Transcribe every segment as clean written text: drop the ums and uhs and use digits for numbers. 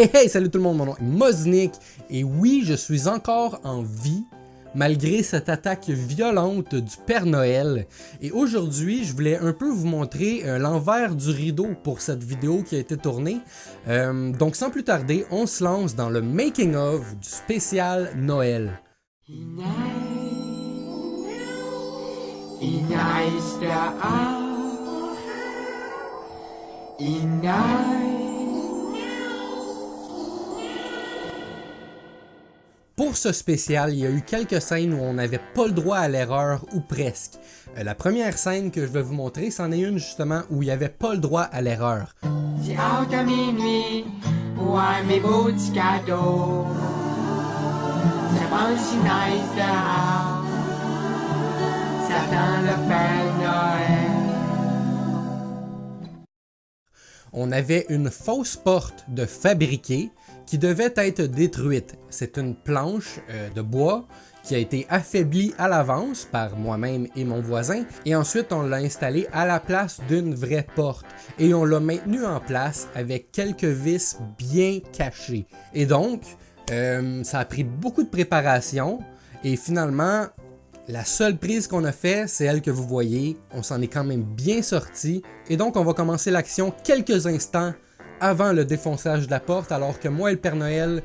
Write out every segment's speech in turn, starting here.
Hey, salut tout le monde, mon nom est Moznick et oui, je suis encore en vie malgré cette attaque violente du Père Noël. Et aujourd'hui, je voulais un peu vous montrer l'envers du rideau pour cette vidéo qui a été tournée. Donc sans plus tarder, on se lance dans le making of du spécial Noël. Pour ce spécial, il y a eu quelques scènes où on n'avait pas le droit à l'erreur ou presque. La première scène que je vais vous montrer, c'en est une justement où il n'y avait pas le droit à l'erreur. C'est hâte à minuit, ouais mes beaux petits cadeaux. Ça prend si nice dehors, ça sent le Père Noël. On avait une fausse porte de fabriquée qui devait être détruite. C'est une planche de bois qui a été affaiblie à l'avance par moi-même et mon voisin, et ensuite on l'a installée à la place d'une vraie porte, et on l'a maintenue en place avec quelques vis bien cachées. Et donc, ça a pris beaucoup de préparation, et finalement, la seule prise qu'on a fait, c'est elle que vous voyez. On s'en est quand même bien sorti. Et donc, on va commencer l'action quelques instants avant le défonçage de la porte, alors que moi et le Père Noël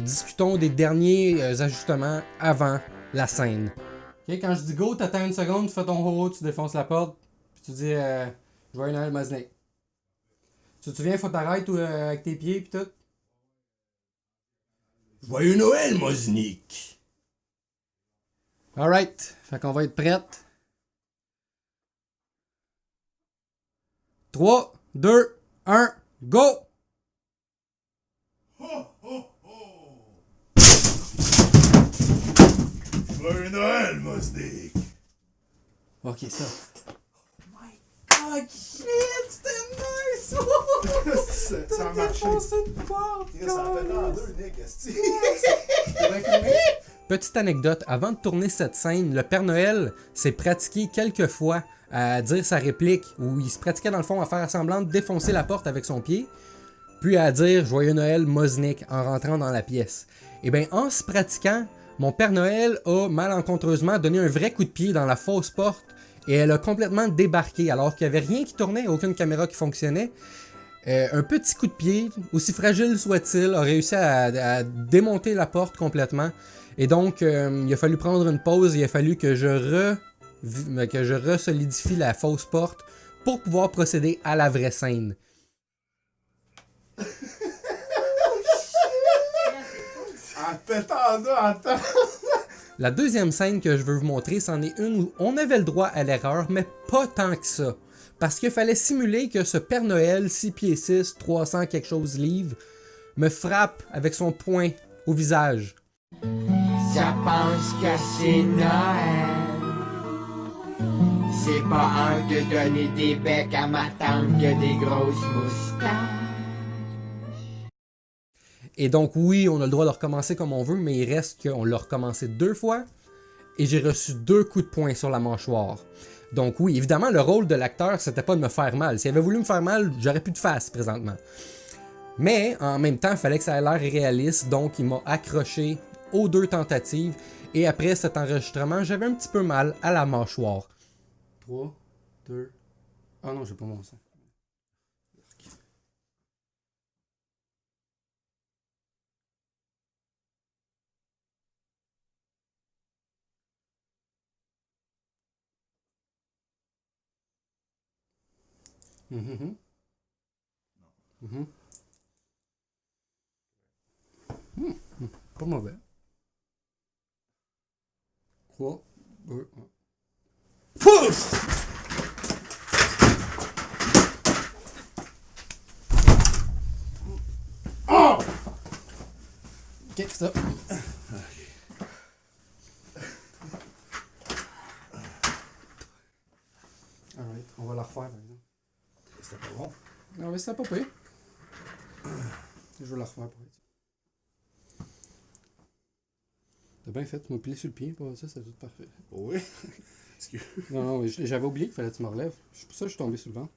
discutons des derniers ajustements avant la scène. Ok, quand je dis go, t'attends une seconde, tu fais ton ho-ho, tu défonces la porte, puis tu dis Joyeux Noël, Moznick. Tu te souviens, faut t'arrêter avec tes pieds, puis tout. Joyeux Noël, Moznick. Alright, fait qu'on va être prête. 3, 2, 1, go! Joyeux Noël, Moznick! Ok, ça. God, shit, c'était nice! Ça a marché. Une porte, Ça a fait en deux, Nick, esti. Petite anecdote, avant de tourner cette scène, le Père Noël s'est pratiqué quelques fois à dire sa réplique, où il se pratiquait dans le fond à faire semblant de défoncer la porte avec son pied, puis à dire Joyeux Noël Moznick en rentrant dans la pièce. Et bien en se pratiquant, mon Père Noël a malencontreusement donné un vrai coup de pied dans la fausse porte et elle a complètement débarqué alors qu'il n'y avait rien qui tournait, aucune caméra qui fonctionnait. Un petit coup de pied, aussi fragile soit-il, a réussi à démonter la porte complètement. Et donc, il a fallu prendre une pause, il a fallu que je resolidifie la fausse porte pour pouvoir procéder à la vraie scène. En pétant deux en temps. La deuxième scène que je veux vous montrer, c'en est une où on avait le droit à l'erreur, mais pas tant que ça. Parce qu'il fallait simuler que ce Père Noël, 6 pieds 6, 300 quelque chose livres, me frappe avec son poing au visage. Ça pense que c'est Noël. C'est pas un de donner des becs à ma tante qui a des grosses moustaches. Et donc oui, on a le droit de recommencer comme on veut, mais il reste qu'on l'a recommencé 2 fois et j'ai reçu 2 coups de poing sur la mâchoire. Donc oui, évidemment, le rôle de l'acteur, c'était pas de me faire mal. S'il avait voulu me faire mal, j'aurais plus de face présentement. Mais en même temps, il fallait que ça ait l'air réaliste, donc il m'a accroché aux 2 tentatives. Et après cet enregistrement, j'avais un petit peu mal à la mâchoire. 3, 2... Ah non, j'ai pas mon sang. Pas mauvais. 3, 2, 1. Pouf! Oh! Ok, stop. Alright, on va la refaire par exemple. C'était pas bon. Non, mais c'était pas pire. Je vais la refaire pour être. T'as bien fait, tu m'as plié sur le pied, pour ça, c'est tout parfait. Oui. Excuse. Non, non, j'avais oublié qu'il fallait que tu me relèves. C'est pour ça que je suis tombé sur le ventre.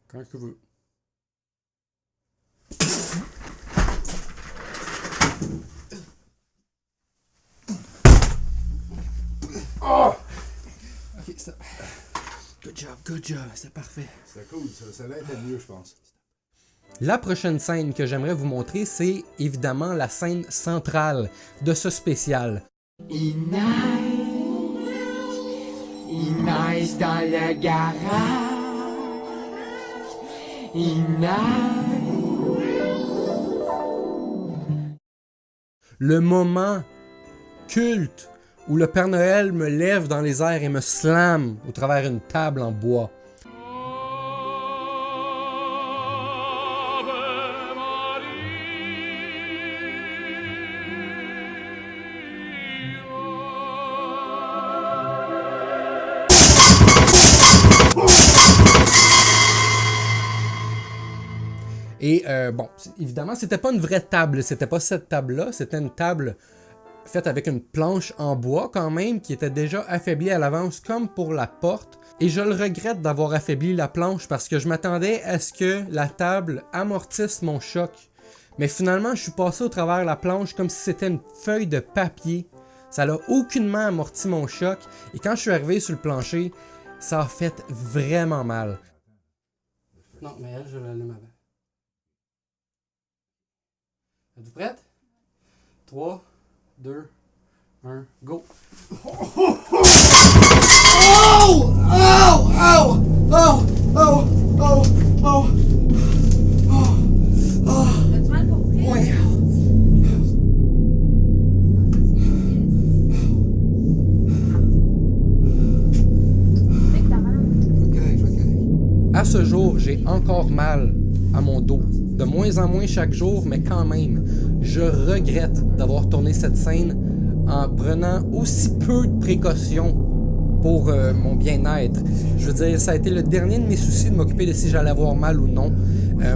Quand tu veux. Oh! Ok, stop. Good job, c'est parfait. C'était cool, ça l'a été mieux, je pense. La prochaine scène que j'aimerais vous montrer, c'est évidemment la scène centrale de ce spécial. Il neige dans le garage. Il neige. Le moment culte où le Père Noël me lève dans les airs et me slam au travers une table en bois. Et bon, évidemment, c'était pas une vraie table, c'était pas cette table-là, c'était une table faite avec une planche en bois quand même, qui était déjà affaiblie à l'avance comme pour la porte. Et je le regrette d'avoir affaibli la planche parce que je m'attendais à ce que la table amortisse mon choc. Mais finalement, je suis passé au travers la planche comme si c'était une feuille de papier. Ça n'a aucunement amorti mon choc. Et quand je suis arrivé sur le plancher, ça a fait vraiment mal. Non, mais elle, je l'allume avant. Êtes-vous prête? 3, 2, 1, go! Oh! Oh! Oh! Oh! Oh! Oh! Oh! Oh! T'as-tu mal pour vrai? Ouais. Tu sais que t'as mal. À ce jour, j'ai encore mal à mon dos. De moins en moins chaque jour, mais quand même, je regrette d'avoir tourné cette scène en prenant aussi peu de précautions pour mon bien-être. Je veux dire, ça a été le dernier de mes soucis de m'occuper de si j'allais avoir mal ou non.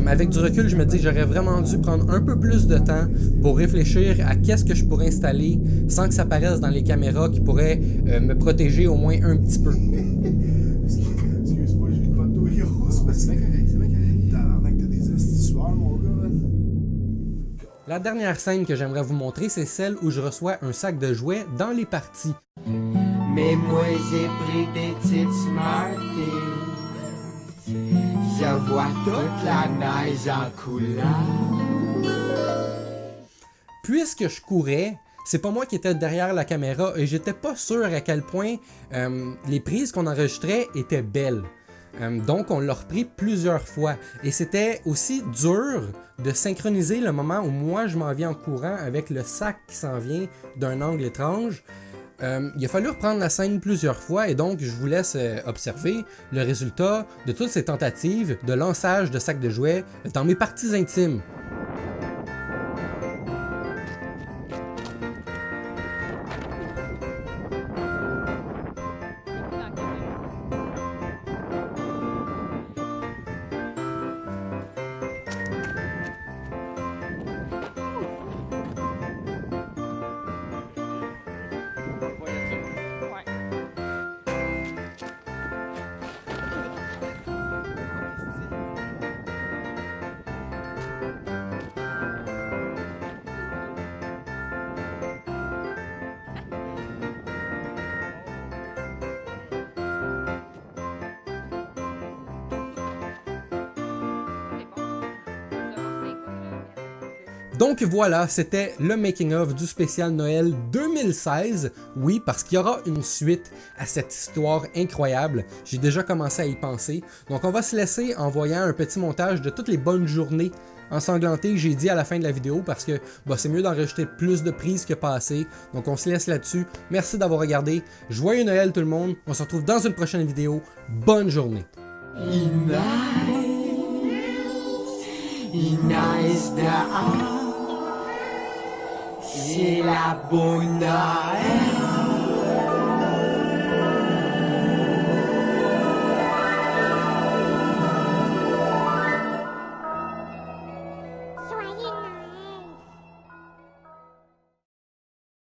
Avec du recul, je me dis que j'aurais vraiment dû prendre un peu plus de temps pour réfléchir à qu'est-ce que je pourrais installer sans que ça paraisse dans les caméras qui pourraient me protéger au moins un petit peu. Excuse-moi, j'ai pas de dos grosse. C'est bien correct, c'est bien correct. T'as que t'as des astuces, mon gars, man. La dernière scène que j'aimerais vous montrer, c'est celle où je reçois un sac de jouets dans les parties. Mais moi j'ai pris des petites Smarties. Je vois toute la neige en couleur. Puisque je courais, c'est pas moi qui étais derrière la caméra et j'étais pas sûr à quel point les prises qu'on enregistrait étaient belles. Donc on l'a repris plusieurs fois et c'était aussi dur de synchroniser le moment où moi je m'en viens en courant avec le sac qui s'en vient d'un angle étrange. Il a fallu reprendre la scène plusieurs fois et donc je vous laisse observer le résultat de toutes ces tentatives de lançage de sacs de jouets dans mes parties intimes. Donc voilà, c'était le making-of du spécial Noël 2016. Oui, parce qu'il y aura une suite à cette histoire incroyable. J'ai déjà commencé à y penser. Donc on va se laisser en voyant un petit montage de toutes les bonnes journées ensanglantées que j'ai dit à la fin de la vidéo parce que c'est mieux d'enregistrer plus de prises que pas assez. Donc on se laisse là-dessus. Merci d'avoir regardé. Joyeux Noël tout le monde. On se retrouve dans une prochaine vidéo. Bonne journée. Il neige dehors. C'est la bonne Noël.